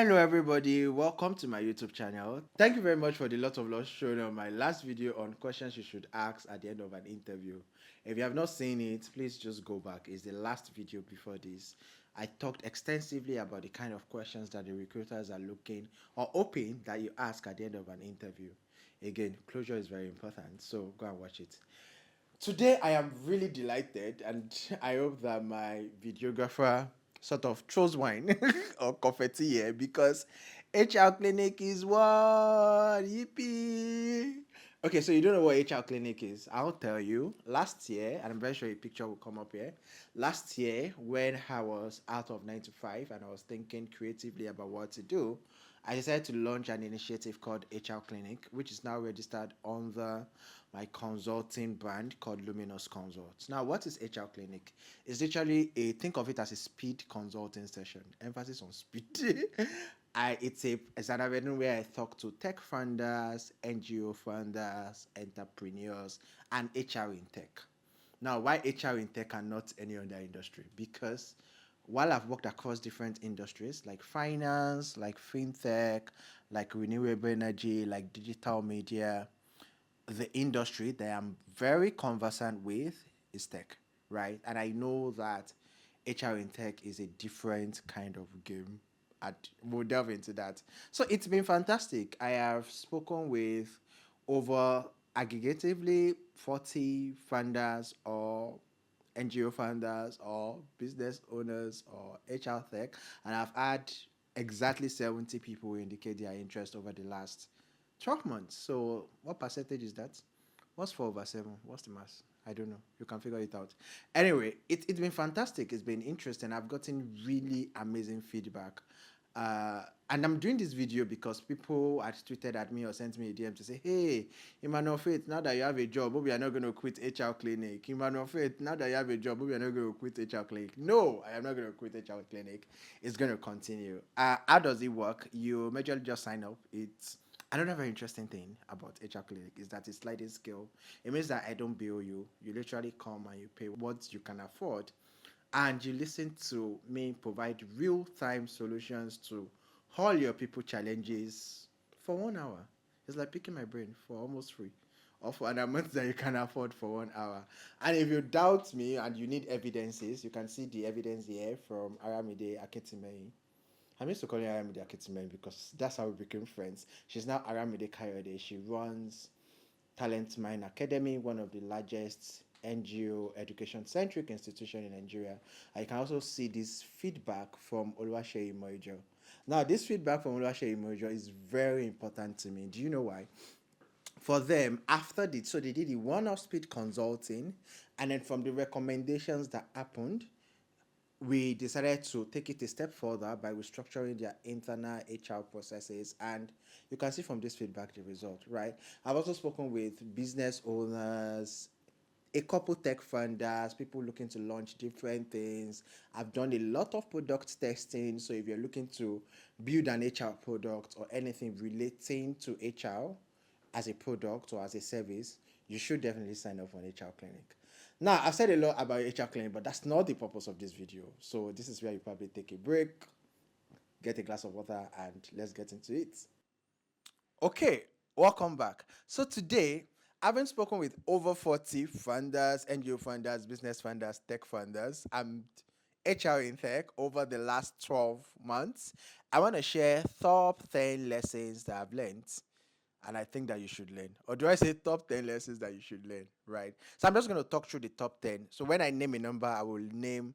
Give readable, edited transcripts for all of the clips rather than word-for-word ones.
Hello everybody, welcome to my YouTube channel. Thank you very much for the lot of love shown on my last video on questions you should ask at the end of an interview. If you have not seen it, please just go back. It's the last video before this. I talked extensively about the kind of questions that the recruiters are looking or hoping that you ask at the end of an interview. Again, closure is very important, so go and watch it. Today I am really delighted and I hope that my videographer sort of throws wine or confetti here because HR Clinic is what? Yippee! Okay, so you don't know what HR Clinic is. I'll tell you. Last year, and I'm very sure a picture will come up here. Last year, when I was out of 9 to 5 and I was thinking creatively about what to do, I decided to launch an initiative called HR Clinic, which is now registered under my consulting brand called Luminous Consults. Now, what is HR Clinic? It's literally think of it as a speed consulting session, emphasis on speed. It's an avenue where I talk to tech founders, NGO founders, entrepreneurs, and HR in tech. Now, why HR in tech and not any other industry? Because while I've worked across different industries like finance, like fintech, like renewable energy, like digital media, the industry that I'm very conversant with is tech, right? And I know that HR in tech is a different kind of game. We'll delve into that. So it's been fantastic. I have spoken with over aggregatively 40 founders or NGO founders or business owners or HR tech, and I've had exactly 70 people indicate their interest over the last 12 months. So what percentage is that? What's 4 over 7? What's the mass? I don't know. You can figure it out. Anyway, it's been fantastic. It's been interesting. I've gotten really amazing feedback. And I'm doing this video because people had tweeted at me or sent me a DM to say, hey, Emmanuel Faith, now that you have a job, hope you are not going to quit HR Clinic. Emmanuel Faith, now that you have a job, hope you are not going to quit HR Clinic. No, I am not going to quit HR Clinic. It's going to continue. How does it work? You majorly just sign up. It's another very interesting thing about HR Clinic is that it's sliding scale. It means that I don't bill you. You literally come and you pay what you can afford and you listen to me provide real-time solutions to all your people challenges for 1 hour. It's like picking my brain for almost free or for an amount that you can afford for 1 hour. And if you doubt me and you need evidences, you can see the evidence here from Aramide Aketimei. I used to call her Aramide Aketimei because that's how we became friends. She's now Aramide Kayode. She runs Talent Mine Academy, one of the largest NGO education centric institution in Nigeria. I can also see this feedback from Oluwaseyi Moijo. Now, this feedback from Oluwaseyi Moijo is very important to me. Do you know why? For them, so they did the one-off speed consulting, and then from the recommendations that happened, we decided to take it a step further by restructuring their internal HR processes. And you can see from this feedback the result, right? I've also spoken with business owners, a couple tech funders, people looking to launch different things. I've done a lot of product testing. So if you're looking to build an HR product or anything relating to HR as a product or as a service, you should definitely sign up for an HR clinic. Now, I've said a lot about HR clinic, but that's not the purpose of this video. So this is where you probably take a break, get a glass of water, and let's get into it. Okay, welcome back. So today, having spoken with over 40 funders, NGO funders, business funders, tech funders, and HR in tech over the last 12 months, I want to share top 10 lessons that I've learned and I think that you should learn. Or do I say top 10 lessons that you should learn, right? So I'm just going to talk through the top 10. So when I name a number, I will name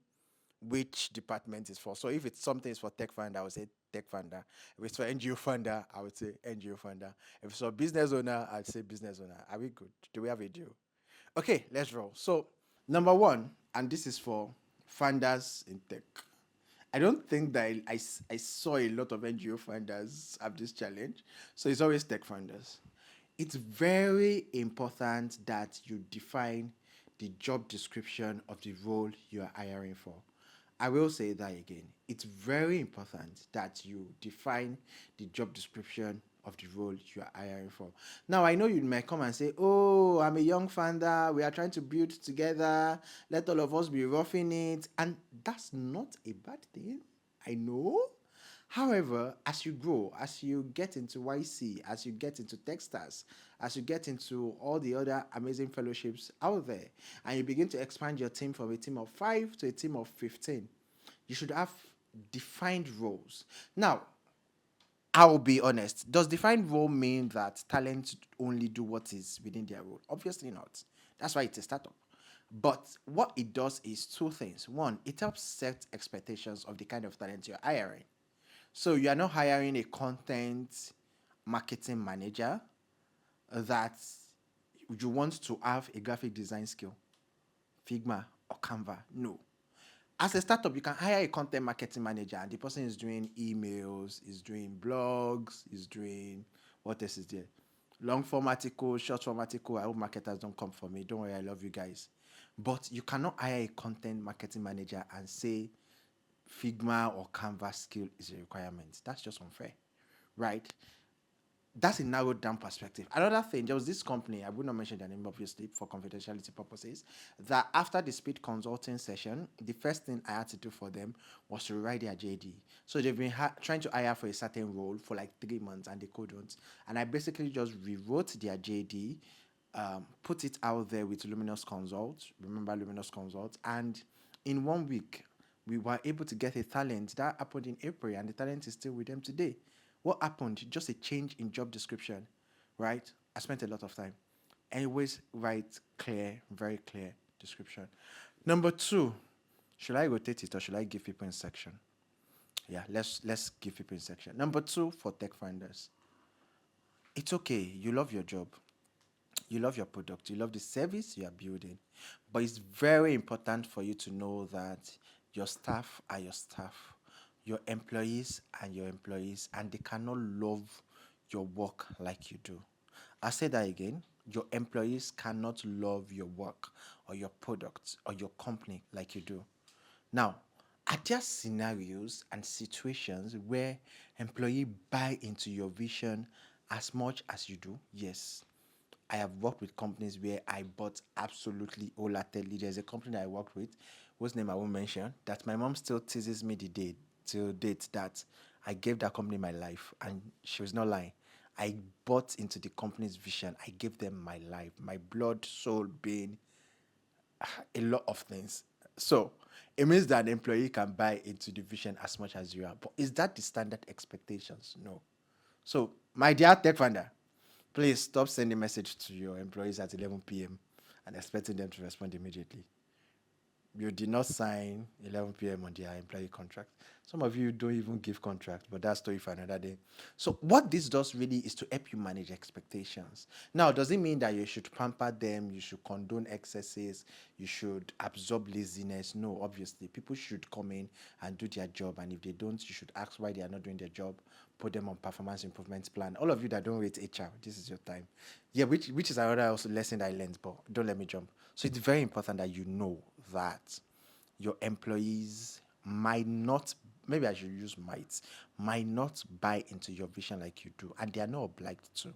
which department is for. So if it's something is for tech funder, I would say tech funder. If it's for NGO funder, I would say NGO funder. If it's for business owner, I'd say business owner. Are we good? Do we have a deal? Okay, let's roll. So number one, and this is for funders in tech. I don't think that I saw a lot of NGO funders have this challenge. So it's always tech funders. It's very important that you define the job description of the role you are hiring for. I will say that again. It's very important that you define the job description of the role you are hiring for. Now, I know you might come and say, oh, I'm a young founder. We are trying to build together. Let all of us be roughing it. And that's not a bad thing. I know. However, as you grow, as you get into YC, as you get into Techstars, as you get into all the other amazing fellowships out there, and you begin to expand your team from a team of 5 to a team of 15, you should have defined roles. Now, I'll be honest. Does defined role mean that talent only do what is within their role? Obviously not. That's why it's a startup. But what it does is two things. One, it helps set expectations of the kind of talent you're hiring. So you are not hiring a content marketing manager that you want to have a graphic design skill, Figma or Canva. No. As a startup, you can hire a content marketing manager, and the person is doing emails, is doing blogs, is doing what else is there? Long form article, short form article. I hope marketers don't come for me. Don't worry, I love you guys. But you cannot hire a content marketing manager and say Figma or Canva skill is a requirement. That's just unfair, right? That's a narrowed down perspective. Another thing, there was this company, I would not mention their name obviously for confidentiality purposes, that after the speed consulting session, the first thing I had to do for them was to write their JD. So they've been trying to hire for a certain role for like 3 months and they couldn't. And I basically just rewrote their JD, put it out there with Luminous Consult. Remember Luminous Consult? And in 1 week, we were able to get a talent that happened in April, and the talent is still with them today. What happened? Just a change in job description, right? I spent a lot of time. Always write clear, very clear description. Number two, should I rotate it or should I give people in section? Yeah, let's give people in section. Number two, for tech finders, it's okay. You love your job, you love your product, you love the service you are building, but it's very important for you to know that your staff are your staff, your employees are your employees, and they cannot love your work like you do. I'll say that again. Your employees cannot love your work or your product or your company like you do. Now, are there scenarios and situations where employee buy into your vision as much as you do? Yes. I have worked with companies where I bought absolutely wholeheartedly. There's a company that I worked with, whose name I won't mention, that my mom still teases me the day till date that I gave that company my life, and she was not lying. I bought into the company's vision. I gave them my life, my blood, soul, being, a lot of things. So it means that an employee can buy into the vision as much as you are. But is that the standard expectations? No. So, my dear tech founder, please stop sending message to your employees at 11 p.m. and expecting them to respond immediately. You did not sign 11 p.m. on their employee contract. Some of you don't even give contract, but that's story for another day. So what this does really is to help you manage expectations. Now, does it mean that you should pamper them, you should condone excesses, you should absorb laziness? No, obviously. People should come in and do their job, and if they don't, you should ask why they are not doing their job, put them on performance improvement plan. All of you that don't rate HR, this is your time. Yeah, which is another also lesson that I learned, but don't let me jump. So it's very important that you know that your employees might not, maybe I should use might not buy into your vision like you do, and they are not obliged to.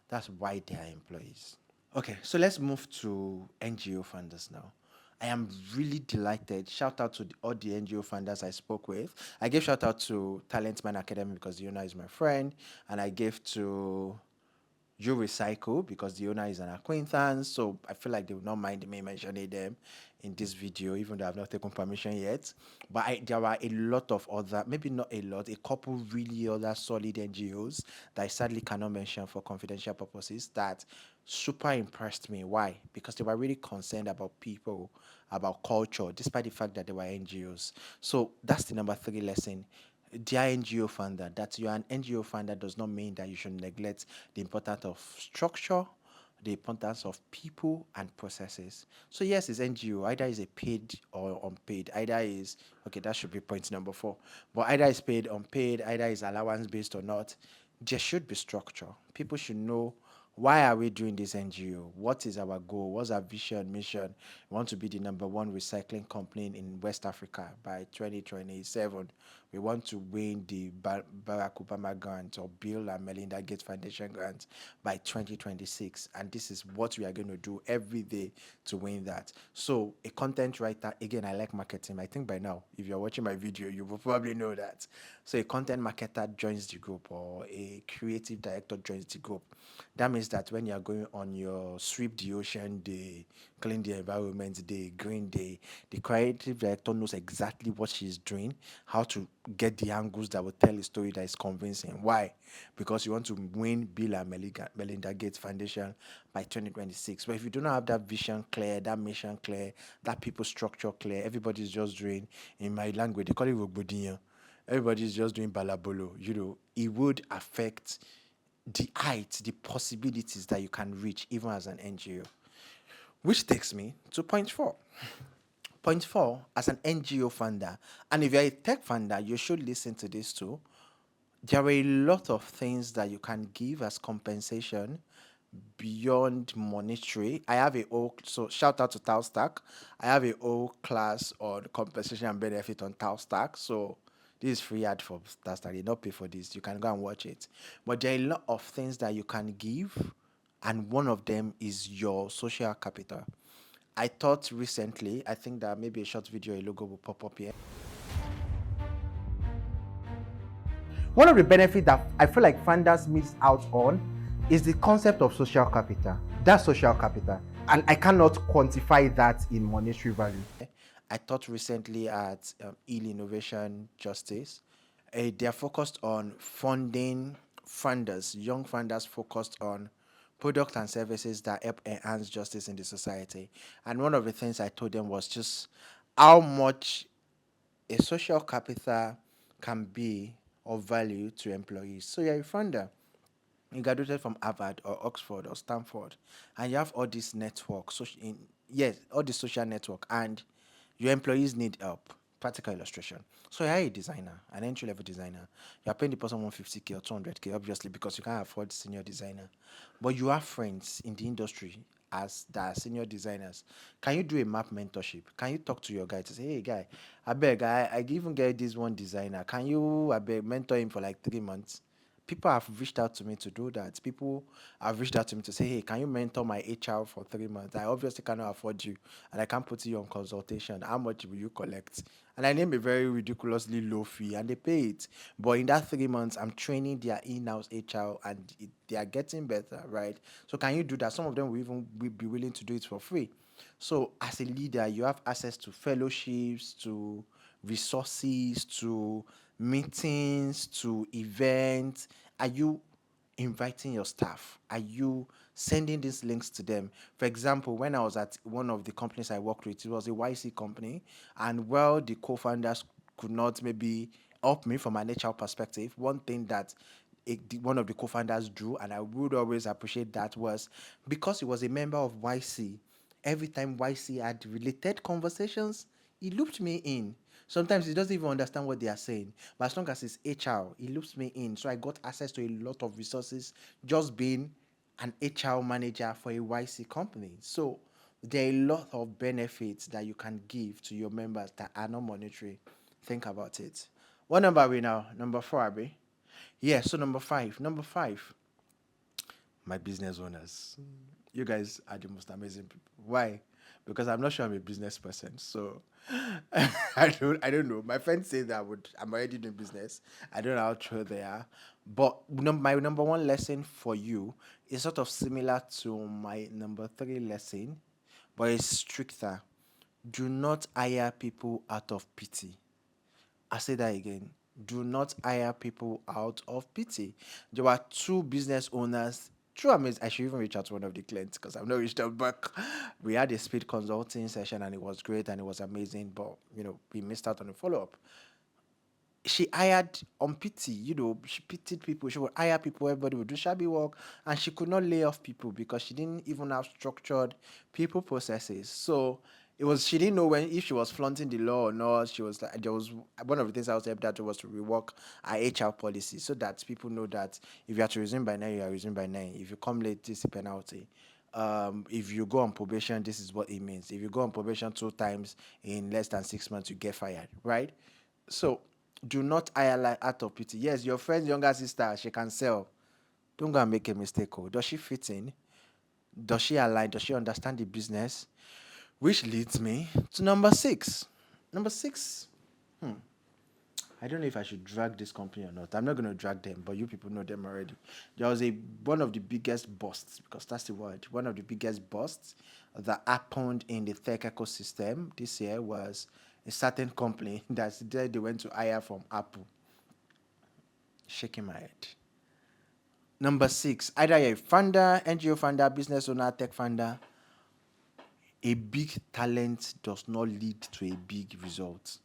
That's why they are employees. Okay, so let's move to NGO funders now. I am really delighted. Shout out to all the NGO funders I spoke with. I gave shout out to Talentman Academy because the owner is my friend, and I gave to You Recycle because the owner is an acquaintance. So I feel like they will not mind me mentioning them in this video, even though I've not taken permission yet. But there are a lot of other, maybe not a lot, a couple really other solid NGOs that I sadly cannot mention for confidential purposes that super impressed me. Why? Because they were really concerned about people, about culture, despite the fact that they were NGOs. So that's the number three lesson. Dear NGO funder, that you are an NGO funder does not mean that you should neglect the importance of structure, the importance of people and processes. So yes, it's NGO. Either is a paid or unpaid. Either is, okay, that should be point number four. But either is paid, unpaid, either is allowance based or not. There should be structure. People should know, why are we doing this NGO? What is our goal? What's our vision, mission? We want to be the number one recycling company in West Africa by 2027. we want to win the Barack Obama grant or Bill and Melinda Gates Foundation grant by 2026. And this is what we are going to do every day to win that. So, a content writer, again, I like marketing. I think by now, if you're watching my video, you will probably know that. So, a content marketer joins the group or a creative director joins the group. That means that when you're going on your sweep the ocean day, clean the environment day, green day, the creative director knows exactly what she's doing, how to get the angles that will tell a story that is convincing. Why? Because you want to win Bill and Melinda Gates Foundation by 2026. But if you do not have that vision clear, that mission clear, that people structure clear, everybody's just doing, in my language, they call it Rogbodiyan. Everybody's just doing balabolo. It would affect the height, the possibilities that you can reach even as an NGO. Which takes me to point four. Point four, as an NGO funder, and if you're a tech funder, you should listen to this too. There are a lot of things that you can give as compensation beyond monetary. I have a whole, so shout out to Talstack. I have a whole class on compensation and benefit on Talstack. So this is free ad for Talstack. They don't pay for this. You can go and watch it. But there are a lot of things that you can give, and one of them is your social capital. I thought recently, I think that maybe a short video, a logo will pop up here. One of the benefits that I feel like funders miss out on is the concept of social capital. That's social capital. And I cannot quantify that in monetary value. I taught recently at Eel Innovation Justice. They are focused on funding funders, young funders focused on products and services that help enhance justice in the society. And one of the things I told them was just how much a social capital can be of value to employees. So you're a funder. You graduated from Harvard or Oxford or Stanford, and you have all this network, yes, all this social network, and your employees need help. Practical illustration. So you're a designer, an entry level designer. You're paying the person 150K or 200K, obviously, because you can't afford senior designer. But you have friends in the industry as that are senior designers. Can you do a map mentorship? Can you talk to your guy to say, hey guy, I beg, I even get this one designer. Can you I beg mentor him for like 3 months? People have reached out to me to do that. People have reached out to me to say, hey, can you mentor my HR for 3 months? I obviously cannot afford you and I can't put you on consultation. How much will you collect? And I name a very ridiculously low fee and they pay it. But in that 3 months, I'm training their in-house HR and they are getting better, right? So can you do that? Some of them will even be willing to do it for free. So as a leader, you have access to fellowships, to resources, to meetings, to events. Are you inviting your staff? Are you sending these links to them? For example, when I was at one of the companies I worked with, it was a YC company, and well, the co-founders could not maybe help me from an HR perspective. One thing that one of the co-founders drew, and I would always appreciate that, was because he was a member of YC. Every time YC had related conversations, he looped me in. Sometimes he doesn't even understand what they are saying, but as long as it's HR, he loops me in. So I got access to a lot of resources just being an HR manager for a YC company. So there are a lot of benefits that you can give to your members that are not monetary. Think about it. What number are we now? Number four, Abby? Yeah, so number five. Number five, my business owners. You guys are the most amazing people. Why? Because I'm not sure I'm a business person. So I don't know. My friends say that I'm already doing business. I don't know how true they are. But my number one lesson for you is sort of similar to my number three lesson, but it's stricter. Do not hire people out of pity. I say that again. Do not hire people out of pity. There were two business owners. True, I should even reach out to one of the clients because I've not reached out back. We had a speed consulting session and it was great and it was amazing, but we missed out on the follow up. She hired on pity, she pitied people. She would hire people, everybody would do shabby work, and she could not lay off people because she didn't even have structured people processes. So she didn't know when if she was flaunting the law or not. She was like, there was one of the things I was helped her to was to rework our HR policy so that people know that if you have to resume by 9, you are resume by 9. If you come late, this is a penalty. If you go on probation, this is what it means. If you go on probation 2 times in less than 6 months, you get fired, right? So Do not hire like out of pity. Yes, your friend's younger sister, she can sell. Don't go and make a mistake. Oh. Does she fit in? Does she align? Does she understand the business? Which leads me to number six. Number six, I don't know if I should drag this company or not. I'm not going to drag them, but you people know them already. There was one of the biggest busts, because that's the word, one of the biggest busts that happened in the tech ecosystem this year was a certain company that they went to hire from Apple. Shaking my head. Number six, either you're a founder, NGO founder, business owner, tech founder, a big talent does not lead to a big result.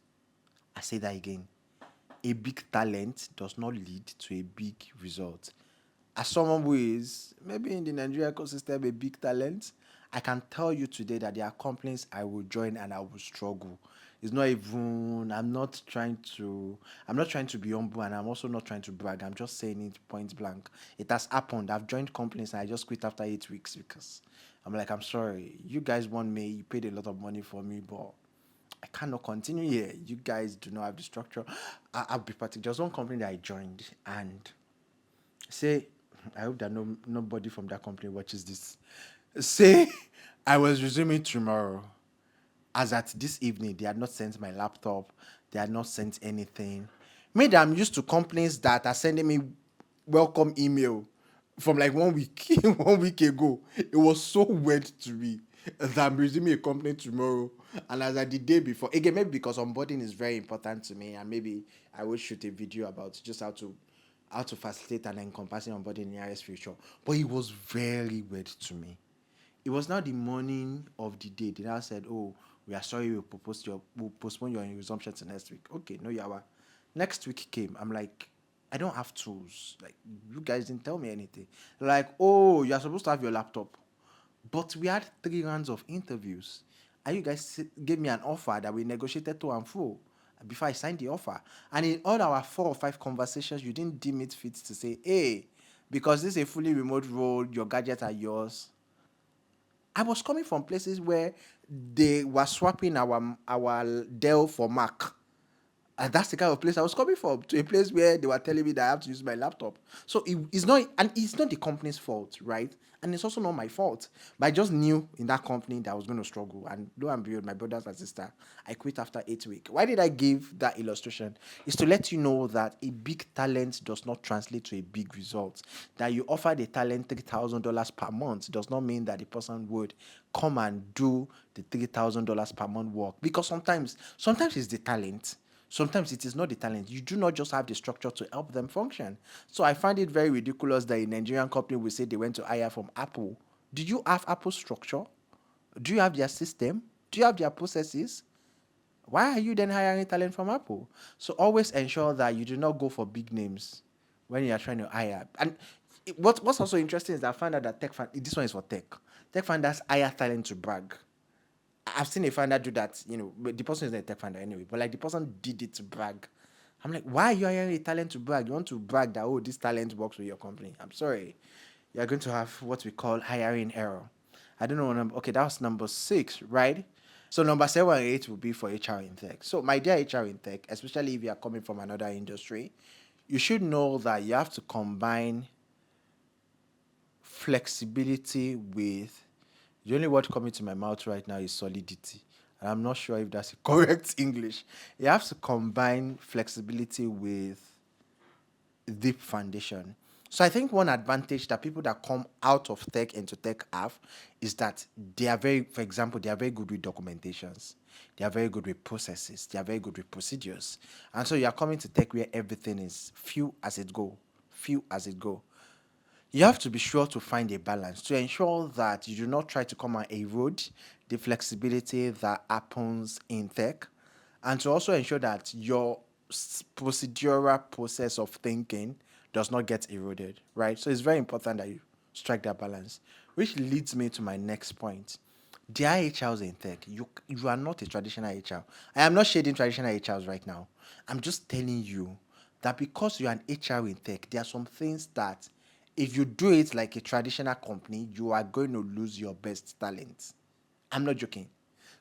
I say that again. A big talent does not lead to a big result. As someone who is maybe in the Nigeria ecosystem a big talent, I can tell you today that there are companies I will join and I will struggle. It's not even I'm not trying to be humble, and I'm also not trying to brag. I'm just saying it point blank. It has happened. I've joined companies and I just quit after 8 weeks because I'm like, I'm sorry. You guys want me, you paid a lot of money for me, but I cannot continue here. You guys do not have the structure. I'll be particular. There's one company that I joined, and say, I hope that nobody from that company watches this. Say, I was resuming tomorrow. As at this evening, they had not sent my laptop. They had not sent anything. Me that I'm used to companies that are sending me welcome email from like 1 week, 1 week ago. It was so weird to me that I'm resuming a company tomorrow. And as at the day before, again, maybe because onboarding is very important to me, and maybe I will shoot a video about just how to facilitate and encompassing onboarding in the nearest future. But it was very weird to me. It was now the morning of the day. They now said, "Oh, we are sorry, we'll postpone your resumption to next week." Okay, no yawa. Next week came. I'm like, I don't have tools. Like, you guys didn't tell me anything. Like, oh, you are supposed to have your laptop. But we had 3 rounds of interviews. And you guys gave me an offer that we negotiated to and fro before I signed the offer. And in all our 4 or 5 conversations, you didn't deem it fit to say, hey, because this is a fully remote role, your gadgets are yours. I was coming from places where they were swapping our Dell for Mac. And that's the kind of place I was coming from, to a place where they were telling me that I have to use my laptop. So it's not the company's fault, right? And it's also not my fault. But I just knew in that company that I was going to struggle. And lo and behold, my brothers and sister, I quit after 8 weeks. Why did I give that illustration? It's to let you know that a big talent does not translate to a big result. That you offer the talent $3,000 per month does not mean that the person would come and do the $3,000 per month work. Because sometimes it's the talent. Sometimes it is not the talent. You do not just have the structure to help them function. So I find it very ridiculous that a Nigerian company will say they went to hire from Apple. Do you have Apple structure? Do you have their system? Do you have their processes? Why are you then hiring talent from Apple? So always ensure that you do not go for big names when you are trying to hire. And what's also interesting is that I found out that this one is for tech. Tech founders hire talent to brag. I've seen a founder do that, but the person is not a tech founder anyway, but like the person did it to brag. I'm like, why are you hiring a talent to brag? You want to brag that, oh, this talent works with your company. I'm sorry. You're going to have what we call hiring error. I don't know what number. Okay, that was number 6, right? So number 7 and 8will be for HR in tech. So my dear HR in tech, especially if you are coming from another industry, you should know that you have to combine flexibility with, the only word coming to my mouth right now is solidity. And I'm not sure if that's a correct English. You have to combine flexibility with deep foundation. So I think one advantage that people that come out of tech into tech have is that for example, they are very good with documentations. They are very good with processes. They are very good with procedures. And so you are coming to tech where everything is few as it go, few as it go. You have to be sure to find a balance to ensure that you do not try to come and erode the flexibility that happens in tech, and to also ensure that your procedural process of thinking does not get eroded, right? So it's very important that you strike that balance, which leads me to my next point. There are HRs in tech. You are not a traditional HR. I am not shading traditional HRs right now. I'm just telling you that because you're an HR in tech, there are some things that if you do it like a traditional company, you are going to lose your best talent. I'm not joking.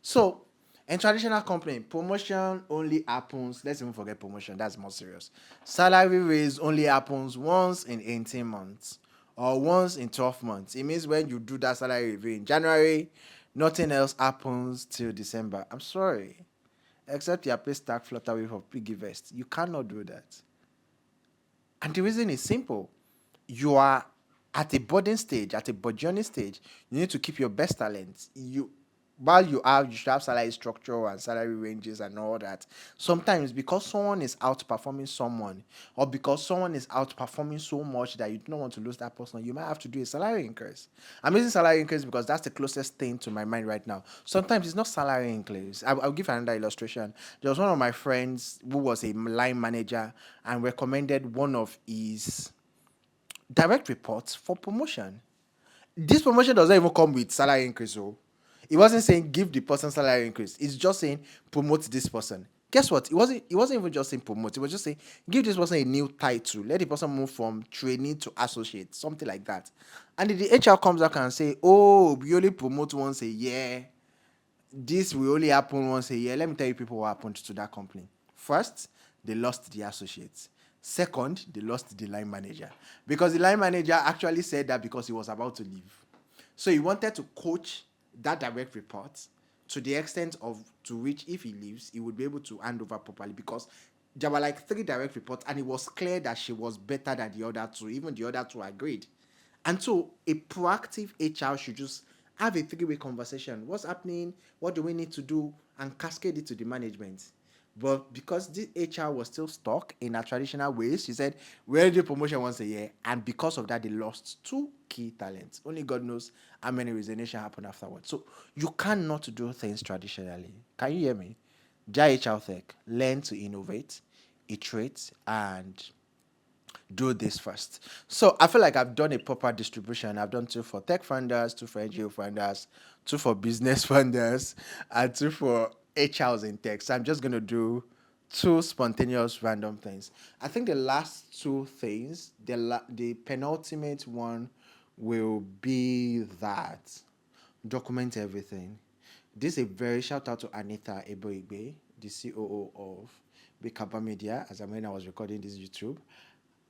So In traditional company, promotion only happens. Let's even forget promotion. That's more serious. Salary raise only happens once in 18 months or once in 12 months. It means when you do that salary review in January, nothing else happens till December. I'm sorry. Except your pay stack flutter away for piggy vest. You cannot do that. And the reason is simple. You are at a budding stage, at a burgeoning stage. You need to keep your best talents. You should have salary structure and salary ranges and all that. Sometimes because someone is outperforming someone, or because someone is outperforming so much that you don't want to lose that person, you might have to do a salary increase. I'm using salary increase because that's the closest thing to my mind right now. Sometimes it's not salary increase. I'll give another illustration. There was one of my friends who was a line manager and recommended one of his direct reports for promotion. This promotion doesn't even come with salary increase. So it wasn't saying give the person salary increase. It's just saying promote this person. Guess what? It wasn't even just saying promote. It was just saying give this person a new title. Let the person move from trainee to associate, something like that. And the HR comes back and say, "Oh, we only promote once a year. This will only happen once a year." Let me tell you people what happened to that company. First, they lost the associates. Second, they lost the line manager. Because the line manager actually said that because he was about to leave. So he wanted to coach that direct report to the extent of to which if he leaves, he would be able to hand over properly because there were like three direct reports and it was clear that she was better than the other two. Even the other two agreed. And so a proactive HR should just have a three-way conversation. What's happening? What do we need to do? And cascade it to the management. But because this HR was still stuck in her traditional ways, she said, we'll do promotion once a year. And because of that, they lost two key talents. Only God knows how many resignation happened afterwards. So you cannot do things traditionally. Can you hear me? JHL Tech, learn to innovate, iterate, and do this first. So I feel like I've done a proper distribution. I've done two for tech funders, two for NGO funders, two for business funders, and two for HRs in tech. So I'm just gonna do two spontaneous random things. I think the last two things, the penultimate one will be that document everything. This is a very shout out to Anita Eboigbe, the COO of Bikaba Media, as I when I was recording this YouTube.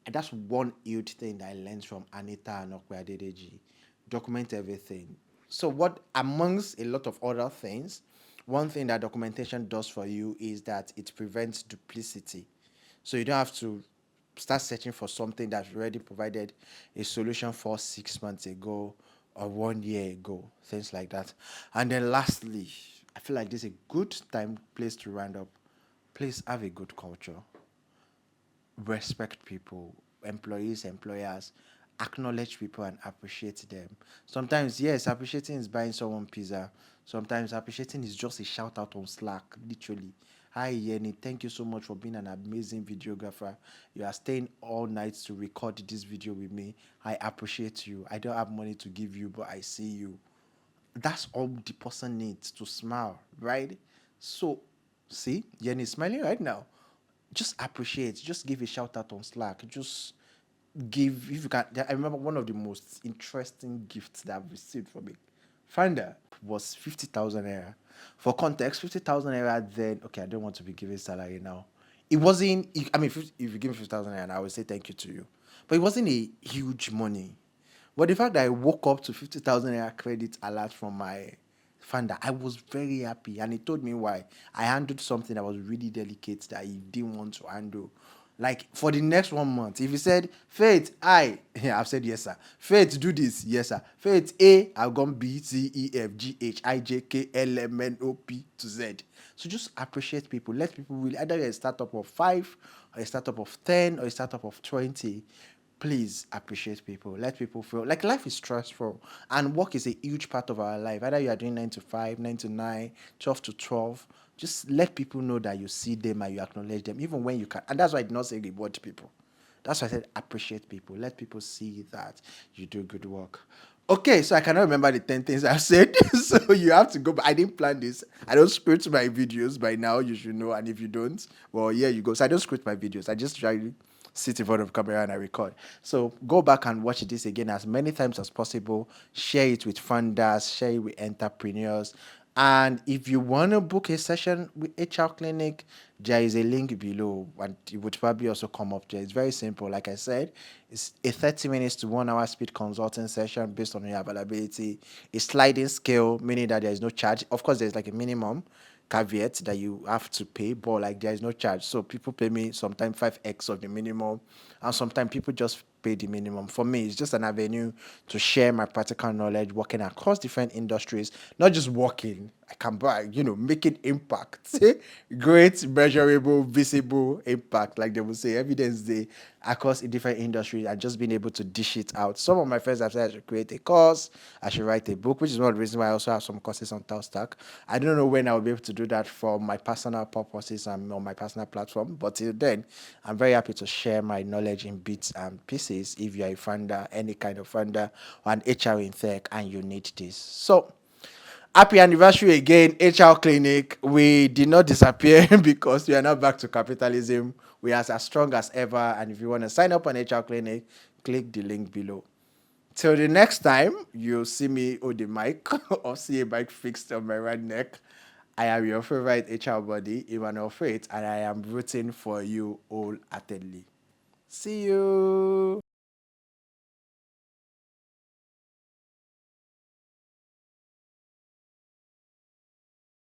And that's one huge thing that I learned from Anita and Okwe Adedeji. Document everything. So what amongst a lot of other things, one thing that documentation does for you is that it prevents duplicity. So you don't have to start searching for something that's already provided a solution for 6 months ago or 1 year ago, things like that. And then lastly, I feel like this is a good place to round up. Please have a good culture, respect people, employees, employers, acknowledge people and appreciate them. Sometimes, yes, appreciating is buying someone pizza. Sometimes appreciating is just a shout out on Slack, literally. Hi Yenny, thank you so much for being an amazing videographer. You are staying all night to record this video with me. I appreciate you. I don't have money to give you, but I see you. That's all the person needs to smile, right? So, see, Yenny is smiling right now. Just appreciate, just give a shout out on Slack. Just give if you can. I remember one of the most interesting gifts that I've received from a founder was 50,000 naira. For context, 50,000 naira then, okay, I don't want to be giving salary now. It wasn't, I mean, if you give me 50,000 naira, I would say thank you to you. But it wasn't a huge money. But the fact that I woke up to 50,000 naira credit alert from my founder, I was very happy. And he told me why. I handled something that was really delicate that he didn't want to handle. Like for the next 1 month, if he said, Faith, yeah, I've said yes, sir. Faith, do this, yes, sir. Faith, A, I've gone B, C, E, F, G, H, I, J, K, L, M, N, O, P to Z. So just appreciate people. Let people really, either you're a startup of 5, or a startup of 10, or a startup of 20. Please appreciate people. Let people feel like life is stressful and work is a huge part of our life. Either you are doing 9 to 5, 9 to 9, 12 to 12. Just let people know that you see them and you acknowledge them, even when you can. And that's why I did not say reward people. That's why I said appreciate people. Let people see that you do good work. Okay, so I cannot remember the 10 things I've said. So you have to go. But I didn't plan this. I don't script my videos by now. You should know. And if you don't, well, here you go. So I don't script my videos. I just try to sit in front of camera and I record. So go back and watch this again as many times as possible. Share it with funders. Share it with entrepreneurs. And if you want to book a session with HR Clinic, there is a link below, and it would probably also come up there. It's very simple. Like I said, it's a 30 minutes to 1 hour speed consulting session based on your availability. A sliding scale, meaning that there is no charge. Of course, there's like a minimum caveat that you have to pay, but like there is no charge. So people pay me sometimes 5x of the minimum, and sometimes people just pay the minimum. For me, it's just an avenue to share my practical knowledge working across different industries, not just working. I can buy, making impact, great, measurable, visible impact, like they would say, evidence day across in different industries, and just being able to dish it out. Some of my friends have said I should create a course, I should write a book, which is one of the reasons why I also have some courses on Stack. I don't know when I'll be able to do that for my personal purposes and on my personal platform, but till then, I'm very happy to share my knowledge in bits and pieces if you're a founder, any kind of founder, or an HR in tech, and you need this. So, happy anniversary again, HR Clinic. We did not disappear because we are now back to capitalism. We are as strong as ever. And if you want to sign up on HR Clinic, click the link below. Till the next time you see me on the mic or see a mic fixed on my right neck, I am your favorite HR buddy, Emmanuel Faith, and I am rooting for you wholeheartedly. See you.